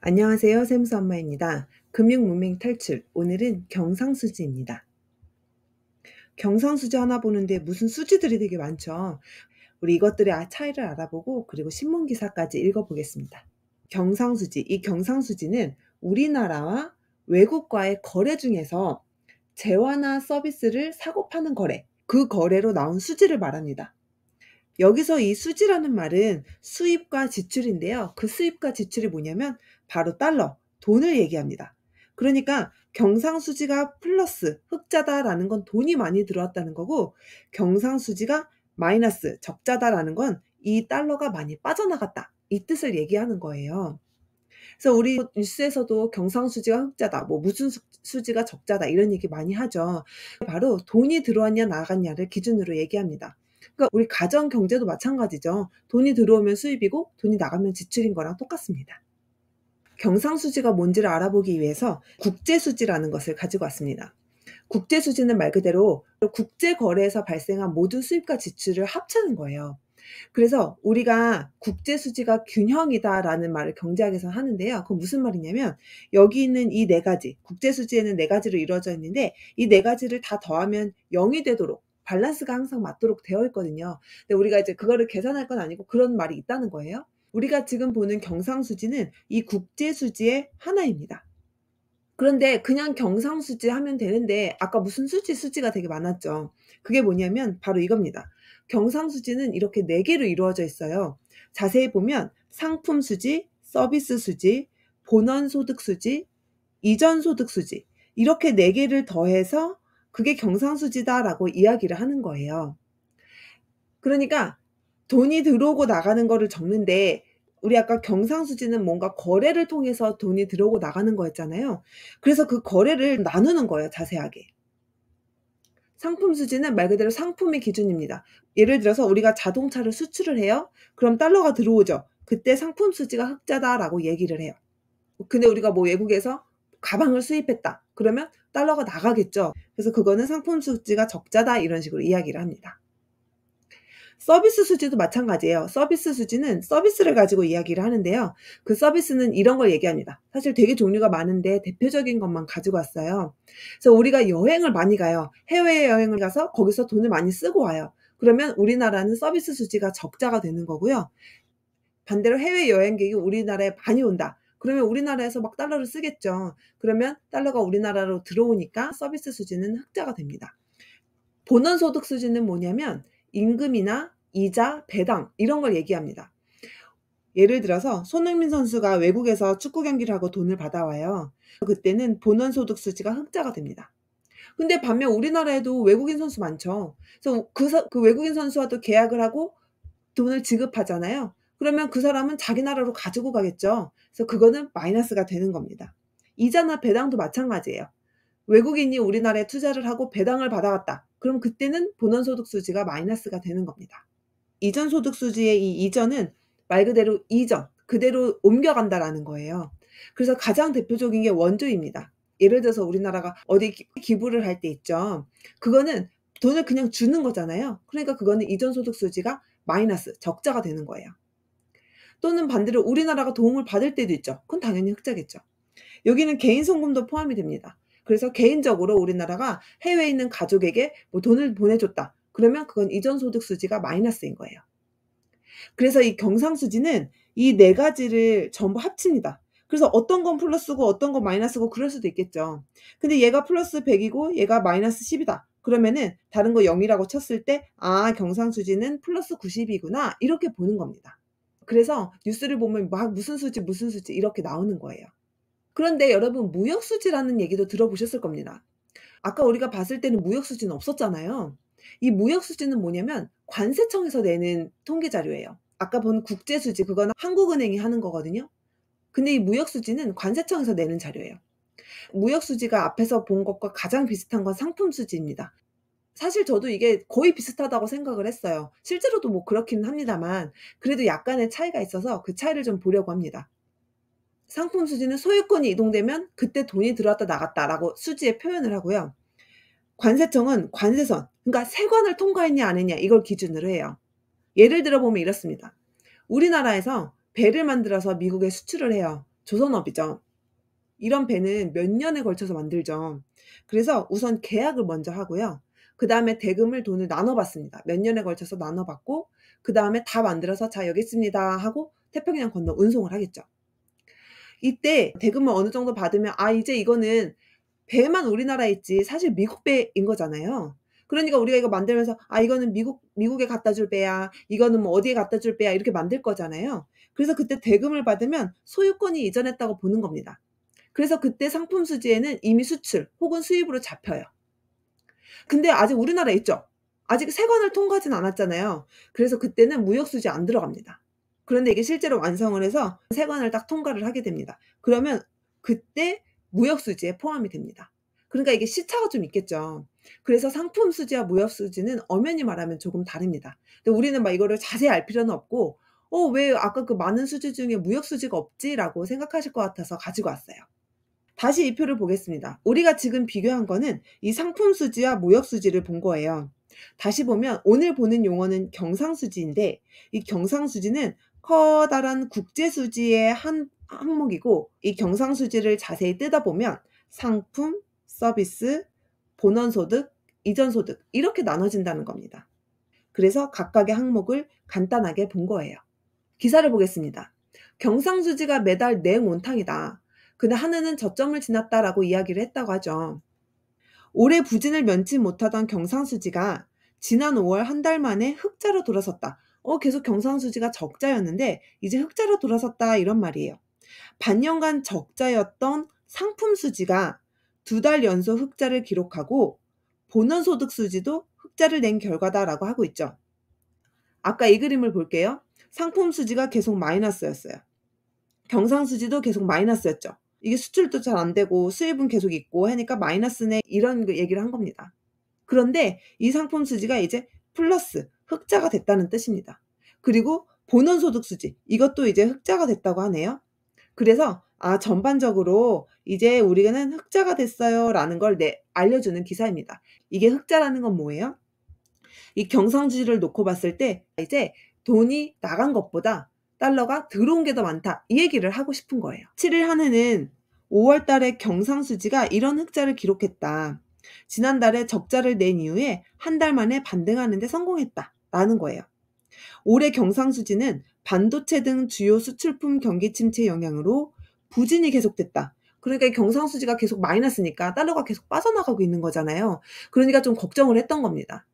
안녕하세요. 샘스 엄마입니다. 금융문맹 탈출. 오늘은 경상수지입니다. 경상수지 하나 보는데 무슨 수지들이 되게 많죠. 우리 이것들의 차이를 알아보고 그리고 신문기사까지 읽어보겠습니다. 경상수지. 이 경상수지는 우리나라와 외국과의 거래 중에서 재화나 서비스를 사고 파는 거래, 그 거래로 나온 수지를 말합니다. 여기서 이 수지라는 말은 수입과 지출인데요. 그 수입과 지출이 뭐냐면 바로 달러, 돈을 얘기합니다. 그러니까 경상수지가 플러스, 흑자다라는 건 돈이 많이 들어왔다는 거고, 경상수지가 마이너스, 적자다라는 건 이 달러가 많이 빠져나갔다, 이 뜻을 얘기하는 거예요. 그래서 우리 뉴스에서도 경상수지가 흑자다, 뭐 무슨 수지가 적자다 이런 얘기 많이 하죠. 바로 돈이 들어왔냐 나갔냐를 기준으로 얘기합니다. 그러니까 우리 가정 경제도 마찬가지죠. 돈이 들어오면 수입이고 돈이 나가면 지출인 거랑 똑같습니다. 경상수지가 뭔지를 알아보기 위해서 국제수지라는 것을 가지고 왔습니다. 국제수지는 말 그대로 국제거래에서 발생한 모든 수입과 지출을 합치는 거예요. 그래서 우리가 국제수지가 균형이다라는 말을 경제학에서 하는데요. 그건 무슨 말이냐면 여기 있는 이 네 가지, 국제수지에는 네 가지로 이루어져 있는데 이 네 가지를 다 더하면 0이 되도록 밸런스가 항상 맞도록 되어 있거든요. 근데 우리가 이제 그거를 계산할 건 아니고 그런 말이 있다는 거예요. 우리가 지금 보는 경상수지는 이 국제수지의 하나입니다. 그런데 그냥 경상수지 하면 되는데 아까 무슨 수지가 되게 많았죠. 그게 뭐냐면 바로 이겁니다. 경상수지는 이렇게 4개로 이루어져 있어요. 자세히 보면 상품수지, 서비스수지, 본원소득수지, 이전소득수지, 이렇게 4개를 더해서 그게 경상수지다라고 이야기를 하는 거예요. 그러니까 돈이 들어오고 나가는 거를 적는데 우리 아까 경상수지는 뭔가 거래를 통해서 돈이 들어오고 나가는 거였잖아요. 그래서 그 거래를 나누는 거예요, 자세하게. 상품수지는 말 그대로 상품이 기준입니다. 예를 들어서 우리가 자동차를 수출을 해요. 그럼 달러가 들어오죠. 그때 상품수지가 흑자다라고 얘기를 해요. 근데 우리가 뭐 외국에서 가방을 수입했다, 그러면 달러가 나가겠죠. 그래서 그거는 상품수지가 적자다, 이런 식으로 이야기를 합니다. 서비스 수지도 마찬가지예요. 서비스 수지는 서비스를 가지고 이야기를 하는데요. 그 서비스는 이런 걸 얘기합니다. 사실 되게 종류가 많은데 대표적인 것만 가지고 왔어요. 그래서 우리가 여행을 많이 가요. 해외여행을 가서 거기서 돈을 많이 쓰고 와요. 그러면 우리나라는 서비스 수지가 적자가 되는 거고요. 반대로 해외여행객이 우리나라에 많이 온다, 그러면 우리나라에서 막 달러를 쓰겠죠. 그러면 달러가 우리나라로 들어오니까 서비스 수지는 흑자가 됩니다. 본원소득 수지는 뭐냐면 임금이나 이자, 배당 이런 걸 얘기합니다. 예를 들어서 손흥민 선수가 외국에서 축구 경기를 하고 돈을 받아와요. 그때는 본원소득 수지가 흑자가 됩니다. 근데 반면 우리나라에도 외국인 선수 많죠. 그래서 그 외국인 선수와도 계약을 하고 돈을 지급하잖아요. 그러면 그 사람은 자기 나라로 가지고 가겠죠. 그래서 그거는 마이너스가 되는 겁니다. 이자나 배당도 마찬가지예요. 외국인이 우리나라에 투자를 하고 배당을 받아갔다, 그럼 그때는 본원소득 수지가 마이너스가 되는 겁니다. 이전소득 수지의 이 이전은 말 그대로 이전, 그대로 옮겨간다라는 거예요. 그래서 가장 대표적인 게 원조입니다. 예를 들어서 우리나라가 어디 기부를 할 때 있죠. 그거는 돈을 그냥 주는 거잖아요. 그러니까 그거는 이전소득 수지가 마이너스, 적자가 되는 거예요. 또는 반대로 우리나라가 도움을 받을 때도 있죠. 그건 당연히 흑자겠죠. 여기는 개인 송금도 포함이 됩니다. 그래서 개인적으로 우리나라가 해외에 있는 가족에게 뭐 돈을 보내줬다, 그러면 그건 이전소득 수지가 마이너스인 거예요. 그래서 이 경상수지는 이 네 가지를 전부 합칩니다. 그래서 어떤 건 플러스고 어떤 건 마이너스고 그럴 수도 있겠죠. 근데 얘가 플러스 100이고 얘가 마이너스 10이다. 그러면은 다른 거 0이라고 쳤을 때 경상수지는 플러스 90이구나, 이렇게 보는 겁니다. 그래서 뉴스를 보면 막 무슨 수지 이렇게 나오는 거예요. 그런데 여러분, 무역수지라는 얘기도 들어보셨을 겁니다. 아까 우리가 봤을 때는 무역수지는 없었잖아요. 이 무역수지는 뭐냐면 관세청에서 내는 통계자료예요. 아까 본 국제수지, 그거는 한국은행이 하는 거거든요. 근데 이 무역수지는 관세청에서 내는 자료예요. 무역수지가 앞에서 본 것과 가장 비슷한 건 상품수지입니다. 사실 저도 이게 거의 비슷하다고 생각을 했어요. 실제로도 뭐 그렇기는 합니다만 그래도 약간의 차이가 있어서 그 차이를 좀 보려고 합니다. 상품 수지는 소유권이 이동되면 그때 돈이 들어왔다 나갔다라고 수지에 표현을 하고요. 관세청은 관세선, 그러니까 세관을 통과했냐 안 했냐 이걸 기준으로 해요. 예를 들어 보면 이렇습니다. 우리나라에서 배를 만들어서 미국에 수출을 해요. 조선업이죠. 이런 배는 몇 년에 걸쳐서 만들죠. 그래서 우선 계약을 먼저 하고요. 그다음에 대금을 돈을 나눠 받습니다. 몇 년에 걸쳐서 나눠 받고 그다음에 다 만들어서 "자 여기 있습니다." 하고 태평양 건너 운송을 하겠죠. 이때 대금을 어느 정도 받으면 이제 이거는 배만 우리나라에 있지 사실 미국 배인 거잖아요. 그러니까 우리가 이거 만들면서 이거는 미국에 갖다 줄 배야. 이거는 뭐 어디에 갖다 줄 배야." 이렇게 만들 거잖아요. 그래서 그때 대금을 받으면 소유권이 이전했다고 보는 겁니다. 그래서 그때 상품 수지에는 이미 수출 혹은 수입으로 잡혀요. 근데 아직 우리나라에 있죠. 아직 세관을 통과하진 않았잖아요. 그래서 그때는 무역 수지에 안 들어갑니다. 그런데 이게 실제로 완성을 해서 세관을 딱 통과를 하게 됩니다. 그러면 그때 무역 수지에 포함이 됩니다. 그러니까 이게 시차가 좀 있겠죠. 그래서 상품 수지와 무역 수지는 엄연히 말하면 조금 다릅니다. 근데 우리는 막 이거를 자세히 알 필요는 없고 '왜 아까 그 많은 수지 중에 무역 수지가 없지?'라고 생각하실 것 같아서 가지고 왔어요. 다시 이 표를 보겠습니다. 우리가 지금 비교한 거는 이 상품 수지와 무역 수지를 본 거예요. 다시 보면 오늘 보는 용어는 경상수지인데 이 경상수지는 커다란 국제수지의 한 항목이고 이 경상수지를 자세히 뜯어보면 상품, 서비스, 본원소득, 이전소득 이렇게 나눠진다는 겁니다. 그래서 각각의 항목을 간단하게 본 거예요. 기사를 보겠습니다. 경상수지가 매달 냉온탕이다. 근데 한 해는 저점을 지났다라고 이야기를 했다고 하죠. 올해 부진을 면치 못하던 경상수지가 지난 5월 한 달 만에 흑자로 돌아섰다. 계속 경상수지가 적자였는데 이제 흑자로 돌아섰다 이런 말이에요. 반년간 적자였던 상품 수지가 2달 연속 흑자를 기록하고 본원소득 수지도 흑자를 낸 결과다라고 하고 있죠. 아까 이 그림을 볼게요. 상품 수지가 계속 마이너스였어요. 경상수지도 계속 마이너스였죠. 이게 수출도 잘 안 되고 수입은 계속 있고 하니까 마이너스네 이런 그 얘기를 한 겁니다. 그런데 이 상품 수지가 이제 플러스 흑자가 됐다는 뜻입니다. 그리고 본원소득 수지 이것도 이제 흑자가 됐다고 하네요. 그래서 전반적으로 이제 우리는 흑자가 됐어요라는 걸 알려주는 기사입니다. 이게 흑자라는 건 뭐예요? 이 경상수지를 놓고 봤을 때 이제 돈이 나간 것보다 달러가 들어온 게 더 많다. 이 얘기를 하고 싶은 거예요. 7일 한 해는 5월 달에 경상수지가 이런 흑자를 기록했다. 지난달에 적자를 낸 이후에 한 달 만에 반등하는 데 성공했다라는 거예요. 올해 경상수지는 반도체 등 주요 수출품 경기 침체 영향으로 부진이 계속됐다. 그러니까 이 경상수지가 계속 마이너스니까 달러가 계속 빠져나가고 있는 거잖아요. 그러니까 좀 걱정을 했던 겁니다.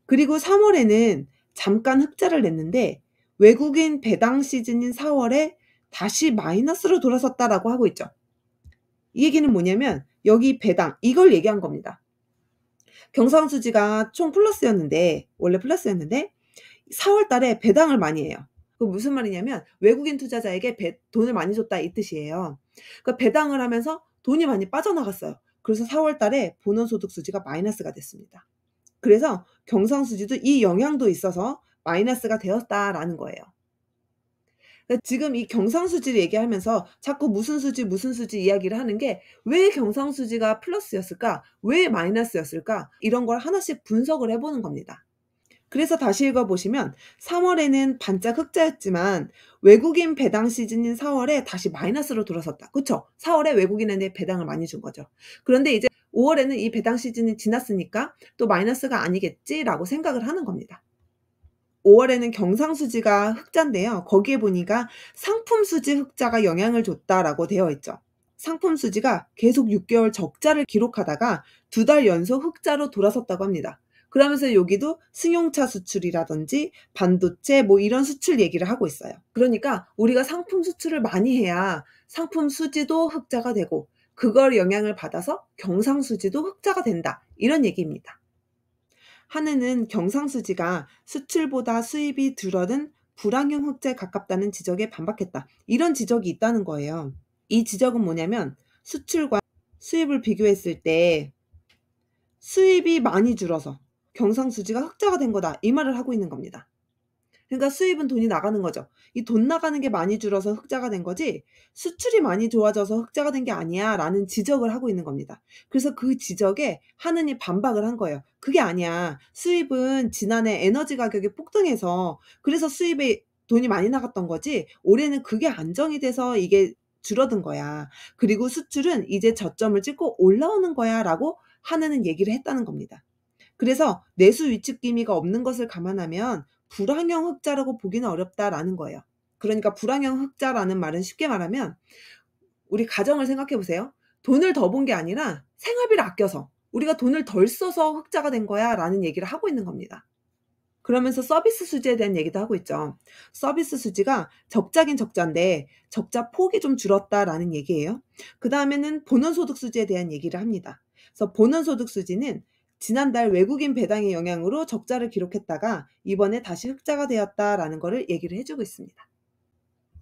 그리고 3월에는 잠깐 흑자를 냈는데 외국인 배당 시즌인 4월에 다시 마이너스로 돌아섰다라고 하고 있죠. 이 얘기는 뭐냐면 여기 배당 이걸 얘기한 겁니다. 경상수지가 총 플러스였는데 원래 플러스였는데 4월 달에 배당을 많이 해요. 그 무슨 말이냐면 외국인 투자자에게 돈을 많이 줬다 이 뜻이에요. 그러니까 배당을 하면서 돈이 많이 빠져나갔어요. 그래서 4월 달에 본원소득 수지가 마이너스가 됐습니다. 그래서 경상수지도 이 영향도 있어서 마이너스가 되었다라는 거예요. 그러니까 지금 이 경상수지를 얘기하면서 자꾸 무슨 수지 이야기를 하는 게 왜 경상수지가 플러스였을까? 왜 마이너스였을까? 이런 걸 하나씩 분석을 해보는 겁니다. 그래서 다시 읽어보시면 3월에는 반짝 흑자였지만 외국인 배당 시즌인 4월에 다시 마이너스로 돌아섰다. 그쵸? 4월에 외국인한테 배당을 많이 준 거죠. 그런데 이제 5월에는 이 배당 시즌이 지났으니까 또 마이너스가 아니겠지라고 생각을 하는 겁니다. 5월에는 경상수지가 흑자인데요. 거기에 보니까 상품수지 흑자가 영향을 줬다라고 되어 있죠. 상품수지가 계속 6개월 적자를 기록하다가 2달 연속 흑자로 돌아섰다고 합니다. 그러면서 여기도 승용차 수출이라든지 반도체 뭐 이런 수출 얘기를 하고 있어요. 그러니까 우리가 상품 수출을 많이 해야 상품 수지도 흑자가 되고 그걸 영향을 받아서 경상수지도 흑자가 된다. 이런 얘기입니다. 한 해는 경상수지가 수출보다 수입이 줄어든 불황형 흑자에 가깝다는 지적에 반박했다. 이런 지적이 있다는 거예요. 이 지적은 뭐냐면 수출과 수입을 비교했을 때 수입이 많이 줄어서 경상수지가 흑자가 된 거다. 이 말을 하고 있는 겁니다. 그러니까 수입은 돈이 나가는 거죠. 이 돈 나가는 게 많이 줄어서 흑자가 된 거지 수출이 많이 좋아져서 흑자가 된 게 아니야 라는 지적을 하고 있는 겁니다. 그래서 그 지적에 하느니 반박을 한 거예요. 그게 아니야. 수입은 지난해 에너지 가격이 폭등해서 그래서 수입에 돈이 많이 나갔던 거지 올해는 그게 안정이 돼서 이게 줄어든 거야. 그리고 수출은 이제 저점을 찍고 올라오는 거야 라고 하는 얘기를 했다는 겁니다. 그래서 내수 위축 기미가 없는 것을 감안하면 불황형 흑자라고 보기는 어렵다라는 거예요. 그러니까 불황형 흑자라는 말은 쉽게 말하면 우리 가정을 생각해 보세요. 돈을 더 번 게 아니라 생활비를 아껴서 우리가 돈을 덜 써서 흑자가 된 거야 라는 얘기를 하고 있는 겁니다. 그러면서 서비스 수지에 대한 얘기도 하고 있죠. 서비스 수지가 적자긴 적자인데 적자 폭이 좀 줄었다라는 얘기예요. 그 다음에는 본원소득 수지에 대한 얘기를 합니다. 그래서 본원소득 수지는 지난달 외국인 배당의 영향으로 적자를 기록했다가 이번에 다시 흑자가 되었다라는 거를 얘기를 해주고 있습니다.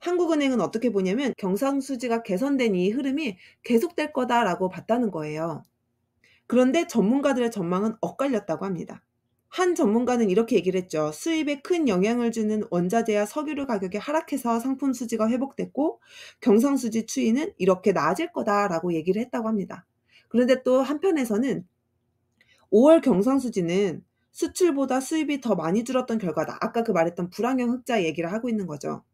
한국은행은 어떻게 보냐면 경상수지가 개선된 이 흐름이 계속될 거다라고 봤다는 거예요. 그런데 전문가들의 전망은 엇갈렸다고 합니다. 한 전문가는 이렇게 얘기를 했죠. 수입에 큰 영향을 주는 원자재와 석유류 가격이 하락해서 상품 수지가 회복됐고 경상수지 추이는 이렇게 나아질 거다라고 얘기를 했다고 합니다. 그런데 또 한편에서는 5월 경상수지는 수출보다 수입이 더 많이 줄었던 결과다. 아까 그 말했던 불황형 흑자 얘기를 하고 있는 거죠.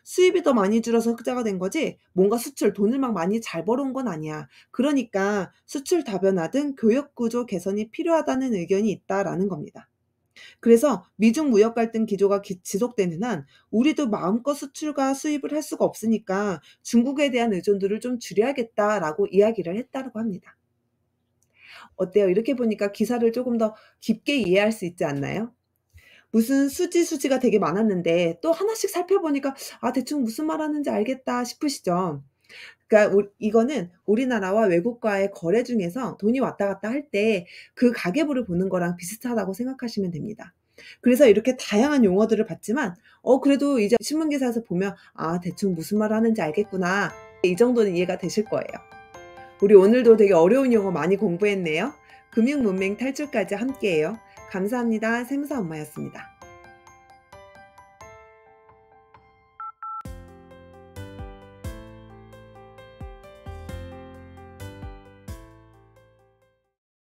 수입이 더 많이 줄어서 흑자가 된 거지 뭔가 수출 돈을 막 많이 잘 벌어온 건 아니야. 그러니까 수출 다변화 등 교역구조 개선이 필요하다는 의견이 있다라는 겁니다. 그래서 미중 무역 갈등 기조가 지속되는 한 우리도 마음껏 수출과 수입을 할 수가 없으니까 중국에 대한 의존도를 좀 줄여야겠다라고 이야기를 했다고 합니다. 어때요? 이렇게 보니까 기사를 조금 더 깊게 이해할 수 있지 않나요? 무슨 수지가 되게 많았는데 또 하나씩 살펴보니까 '아 대충 무슨 말하는지 알겠다.' 싶으시죠? 그러니까 이거는 우리나라와 외국과의 거래 중에서 돈이 왔다 갔다 할 때 그 가계부를 보는 거랑 비슷하다고 생각하시면 됩니다. 그래서 이렇게 다양한 용어들을 봤지만 그래도 이제 신문 기사에서 보면 '아 대충 무슨 말 하는지 알겠구나.' 이 정도는 이해가 되실 거예요. 우리 오늘도 되게 어려운 용어 많이 공부했네요. 금융 문맹 탈출까지 함께해요. 감사합니다. 세무사 엄마였습니다.